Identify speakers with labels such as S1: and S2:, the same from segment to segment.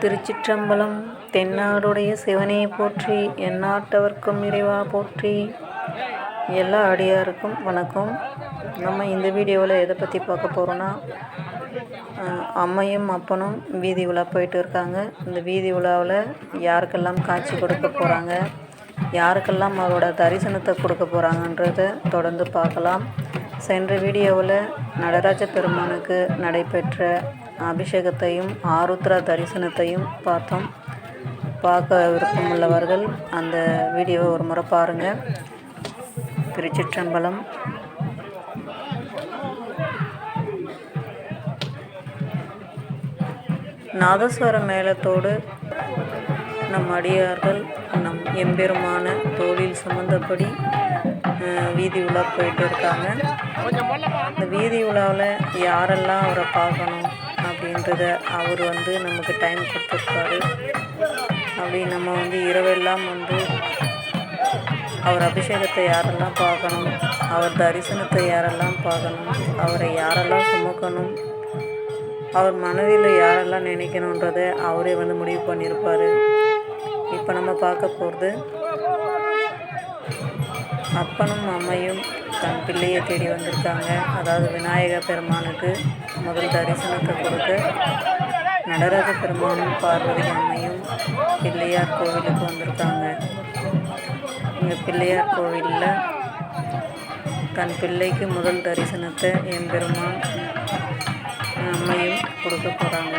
S1: திருச்சிற்றம்பலம். தென்னாடுடைய சிவனே போற்றி, எந்நாட்டவர்க்கும் இறைவா போற்றி. எல்லா அடியாருக்கும் வணக்கம். நம்ம இந்த வீடியோவில் எதை பற்றி பார்க்க போகிறோன்னா, அம்மையும் அப்பனும் வீதி உலா போயிட்டு இருக்காங்க. இந்த வீதி உலாவில் யாருக்கெல்லாம் காட்சி கொடுக்க போகிறாங்க, யாருக்கெல்லாம் அவரோட தரிசனத்தை கொடுக்க போகிறாங்கன்றதை தொடர்ந்து பார்க்கலாம். சென்ற வீடியோவில் நடராஜ பெருமானுக்கு நடைபெற்ற அபிஷேகத்தையும் ஆருத்ரா தரிசனத்தையும் பார்த்தோம். பார்க்க விருப்பமுள்ளவர்கள் அந்த வீடியோவை ஒரு முறை பாருங்கள். திருச்சிற்றம்பலம். நாதஸ்வர மேளத்தோடு நம் அடியார்கள் நம் எம்பெருமான தோளில் சுமந்தபடி வீதி உலா போயிட்டு இருக்காங்க. இந்த வீதி உலாவில் யாரெல்லாம் அவரை பார்க்கணும் அப்படின்றத அவர் நமக்கு டைம் கொடுத்துருக்காரு. அப்படி நம்ம இரவெல்லாம் அவர் அபிஷேகத்தை யாரெல்லாம் பார்க்கணும், அவர் தரிசனத்தை யாரெல்லாம் பார்க்கணும், அவரை யாரெல்லாம் சுமக்கணும், அவர் மனதில் யாரெல்லாம் நினைக்கணுன்றதை அவரே முடிவு பண்ணியிருப்பார். இப்போ நம்ம பார்க்க போகிறது, அப்பனும் அம்மையும் தன் பிள்ளையை தேடி வந்திருக்காங்க. அதாவது விநாயக பெருமானுக்கு முதல் தரிசனத்தை கொடுக்க நடராஜ பெருமானும் பார்வதி அம்மையும் பிள்ளையார் கோவிலுக்கு வந்திருக்காங்க. இந்த பிள்ளையார் கோவிலில் தன் பிள்ளைக்கு முதல் தரிசனத்தை எம்பெருமான் அம்மையும் கொடுக்க போகிறாங்க.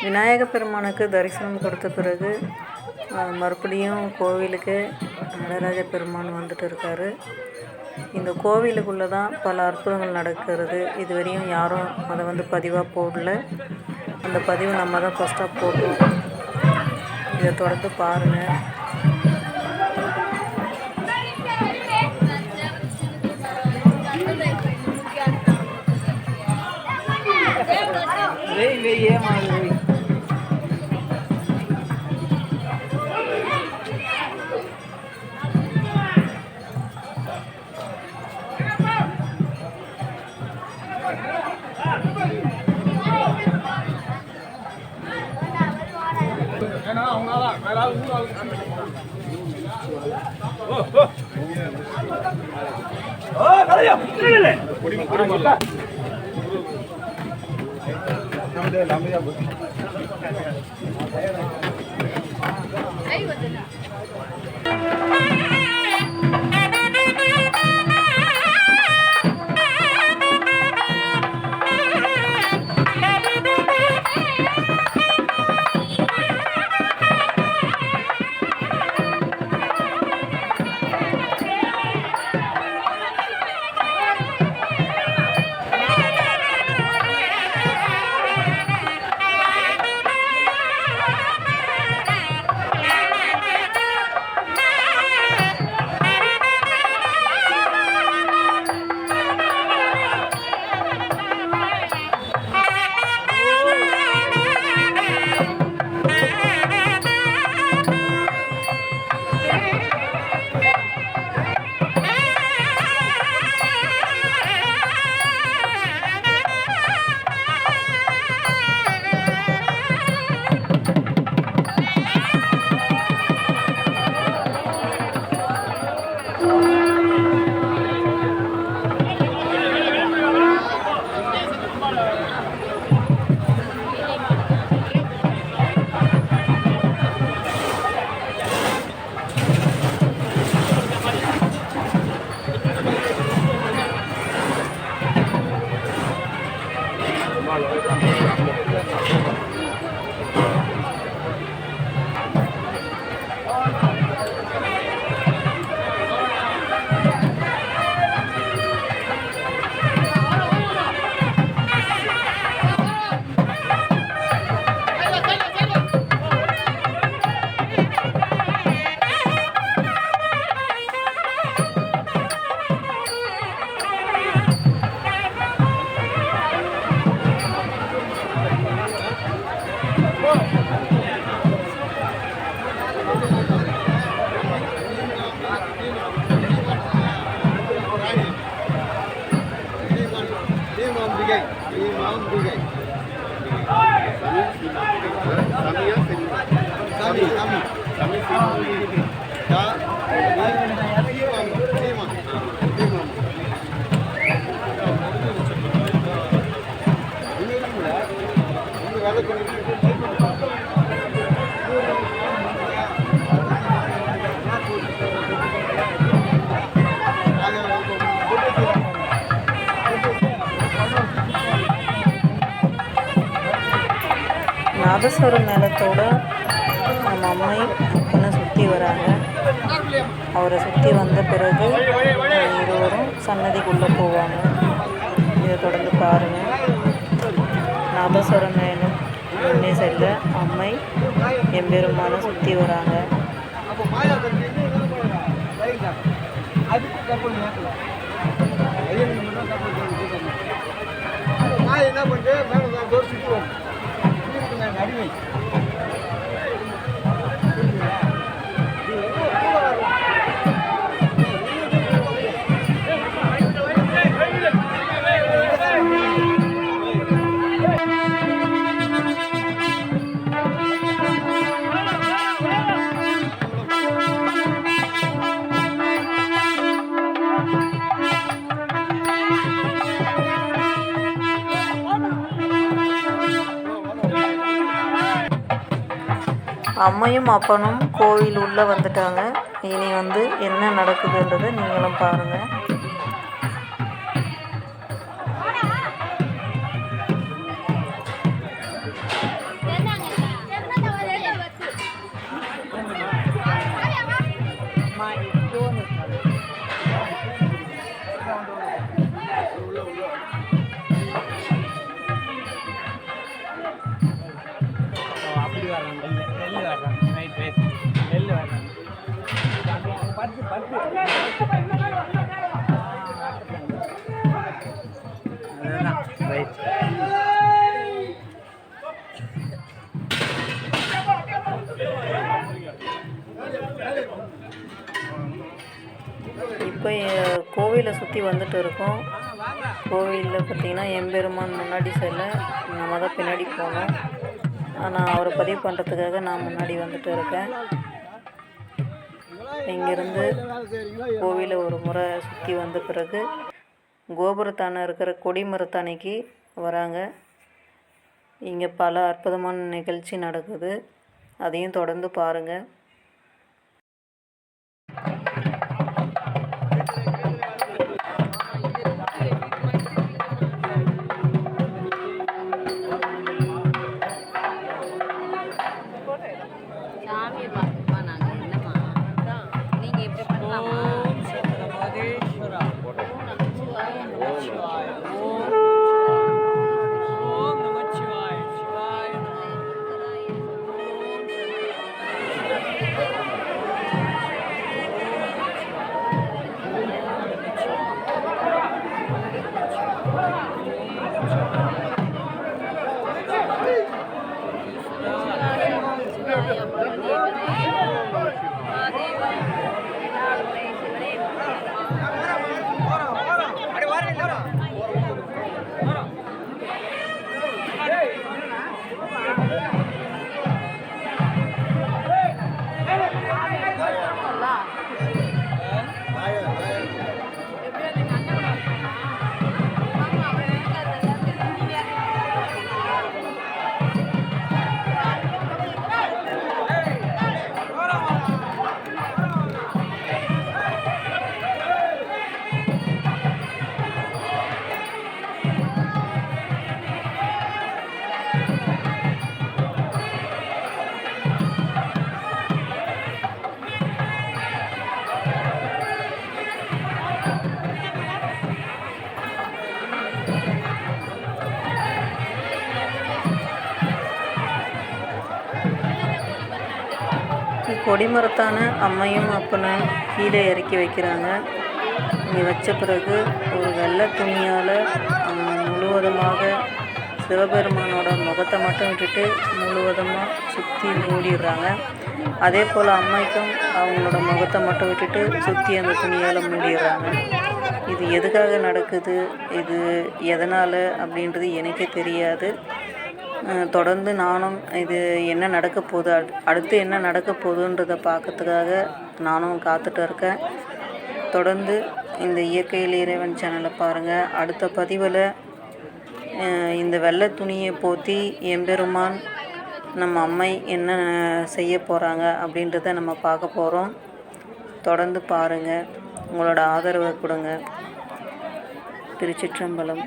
S1: விநாயக பெருமானுக்கு தரிசனம் கொடுத்த பிறகு மறுபடியும் கோவிலுக்கு நடராஜ பெருமான் வந்துட்டு இருக்காரு. இந்த கோவிலுக்குள்ளே தான் பல அற்புதங்கள் நடக்கிறது. இதுவரையும் யாரும் அதை பதிவாக போடல. அந்த பதிவு நம்ம தான் ஃபஸ்ட்டாக போடுறோம். இதை தொடர்ந்து பாருங்கள். நாதஸ்வர மேளத்தோட நம்ம அம்மை அப்பனை சுற்றி வராங்க. அவரை சுற்றி வந்த பிறகு இருவரும் சன்னதிக்குள்ளே போவாங்க. இதை தொடர்ந்து பாருங்கள். நாதஸ்வர மேளம் முன்னே செல்ல அம்மை எம்பெருமான சுற்றி வராங்க. என்ன பண்ணுறேன் அடிமை அம்மையும் அப்பனும் கோவில் உள்ளே வந்துட்டாங்க. இனி என்ன நடக்குதுன்றதை நீங்களும் பாருங்கள். இப்போ கோவிலை சுற்றி வந்துட்டு இருக்கோம். கோவிலில் பார்த்திங்கன்னா எம்பெருமான் முன்னாடி செல்ல நம்ம தான் பின்னாடி போனோம். ஆனால் அவரை பதிவு பண்ணுறதுக்காக நான் முன்னாடி வந்துட்டு இருக்கேன். இங்கேருந்து கோவிலை ஒரு முறை சுற்றி வந்த பிறகு கோபுரத்தான இருக்கிற கொடிமரத்தானைக்கு வராங்க. இங்கே பல அற்புதமான நிகழ்ச்சி நடக்குது. அதையும் தொடர்ந்து பாருங்கள். கொடிமரத்தான அம்மையும் அப்பனும் கீழே இறக்கி வைக்கிறாங்க. இங்கே வச்ச பிறகு ஒரு வெள்ளை துணியால் முழுவதுமாக சிவபெருமானோட முகத்தை மட்டும் விட்டுட்டு முழுவதுமாக சுற்றி மூடிடுறாங்க. அதே போல் அம்மைக்கும் அவங்களோட முகத்தை மட்டும் விட்டுட்டு சுற்றி அந்த துணியால் மூடிடுறாங்க. இது எதுக்காக நடக்குது, இது எதனால் அப்படின்றது எனக்கே தெரியாது. தொடர்ந்து நானும் இது என்ன நடக்க போகுது, அடுத்து என்ன நடக்க போகுதுன்றதை பார்க்கறதுக்காக நானும் காத்துட்டு இருக்கேன். தொடர்ந்து இந்த இயற்கையில் இறைவன் சேனலை பாருங்கள். அடுத்த பதிவில் இந்த வெள்ளை துணியை போற்றி எம்பெருமான் நம்ம அம்மை என்ன செய்ய போகிறாங்க அப்படின்றத நம்ம பார்க்க போகிறோம். தொடர்ந்து பாருங்கள், உங்களோட ஆதரவை கொடுங்க. திருச்சிற்றம்பலம்.